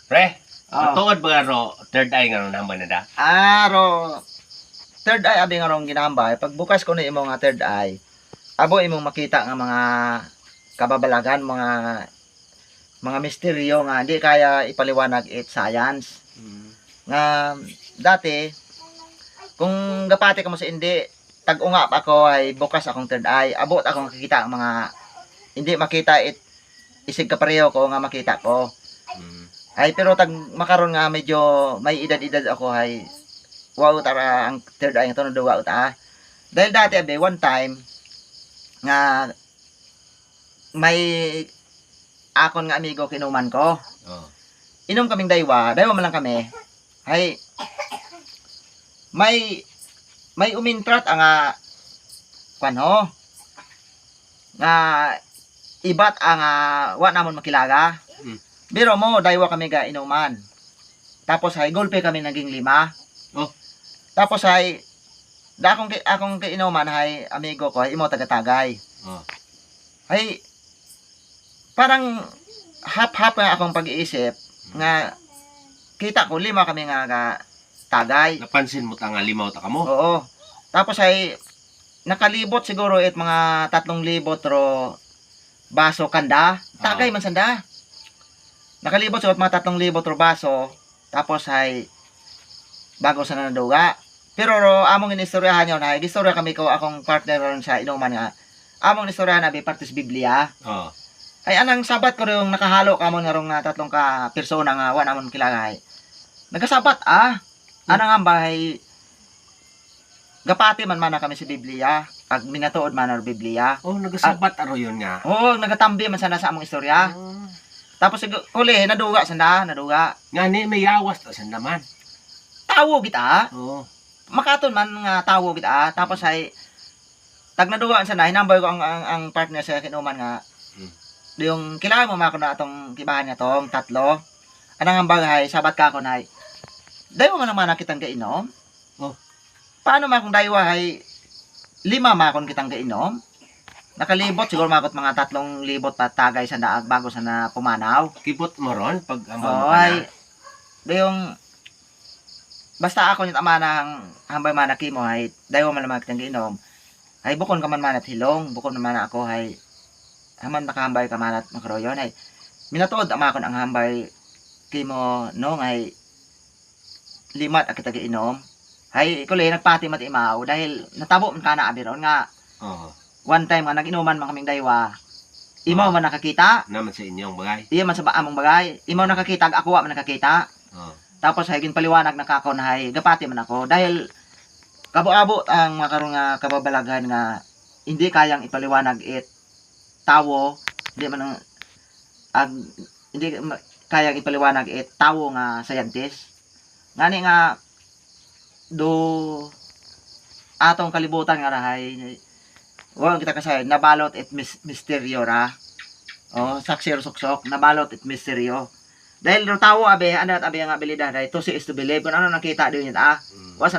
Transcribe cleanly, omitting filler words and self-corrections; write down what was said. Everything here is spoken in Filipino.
Pre, Oh. tuod ba ro third eye nga nambay na da? Ro third eye abi nga rong ginambay. Pag bukas ko ni imo nga third eye, abo imong makita nga mga kababalagan, mga misteryo nga di kaya ipaliwanag it science. Nga dati kung gapati ka mo sa hindi tag-ungap ako ay bukas akong third eye. Abot akong makikita ang mga hindi makita it isig kapareho ko nga makita ko. Ay pero tag makaron nga medyo may edad-edad ako ay wow tara ang third eye nga to wow ta. Dahil dati abe one time nga may akon nga amigo kinuman ko. Oh. Inom kaming daywa man lang kami. Ay may umintrat ang kano nga ibat ang wa namon makilaga. Biro mo daywa kami ga inuman. Tapos ay golpe kami naging 5. Oh. Tapos ay akong inuman ay amigo ko ay imo taga-Tagay. Oh. Ay parang hap-hap nga akong pag-iisip nga kita ko 5 kami nga Tagay. Napansin mo ta nga limaw ta kamo? Oo. Tapos ay nakalibot siguro it mga 3,000 ro baso kanda. Tagay man sanda. Nakalibot sa mga 3,000 ro baso. Tapos ay bago sa naduga. Pero among inistoryahan yun ay gistorya kami ko akong partner ron sa inuman nga. Among inistoryahan na partis Biblia. Oh. Ay anang sabat ko rin nakahalo kamo nga rong 3 ka persona nga wa namon kilagay. Nagasabat anang ambay gapati man na kami sa Biblia. Pag minatuod man ang Biblia. Oh, nagasabat aro yun nga. Oo, nagatambi man sana sa among istorya. Tapos uli naduga sanda, naduga. Nga ni may yawas ta sa naman. Tawo kita. Oo. Makaton man nga tawo kita. Tapos ay tag naduga sanda, hinambay ko ang partner sa kinuman nga. Yung kailangan mo mako na atong kibahan nga tong 3. Anang ambagay sabat ka ko nay. Dayo man naman kitang kainom. Oh. Paano man kung daywa ay 5 makon kitang kainom? Nakalibot siguro makot mga 3,000 pa Tagay sa daag bago sa na pumanaw. Kipot mo ron pag ambal Oo, mo ka ay na. yung basta ako nit ama nang hambay man kimo ay dayo man naman kitang kainom. Ay bukon ka man manat hilong, bukon naman ako ay haman makahambay ka manat makaroyon ay minatuod ama ko ang hambay kimo no ay 5 kita kainom. Ay kulay nagpati mat imaw dahil natabo man kana abiron nga. Oo. One time nga nag-inuman man kaming daywa. Imaw man nakakita. Naman sa inyong bagay. Iya man sa among bagay. Imaw nakakita, ako wa man nakakita. Oo. Tapos hay ginpaliwanag nakakon hay gapati man ako dahil kabo-abo ang makarong nga kababalaghan nga hindi kayang ipaliwanag it tawo, hindi man hindi kayang ipaliwanag it tawo nga scientist. Ngani nga do atong kalibutan nga rahay wala kita kasay nabalot it misteryo ra. Oh, saksi suksok nabalot it misteryo. Dahil tawo abe ano at abe ang abilidad ay to si is to believe kung ano nakita din yun wasa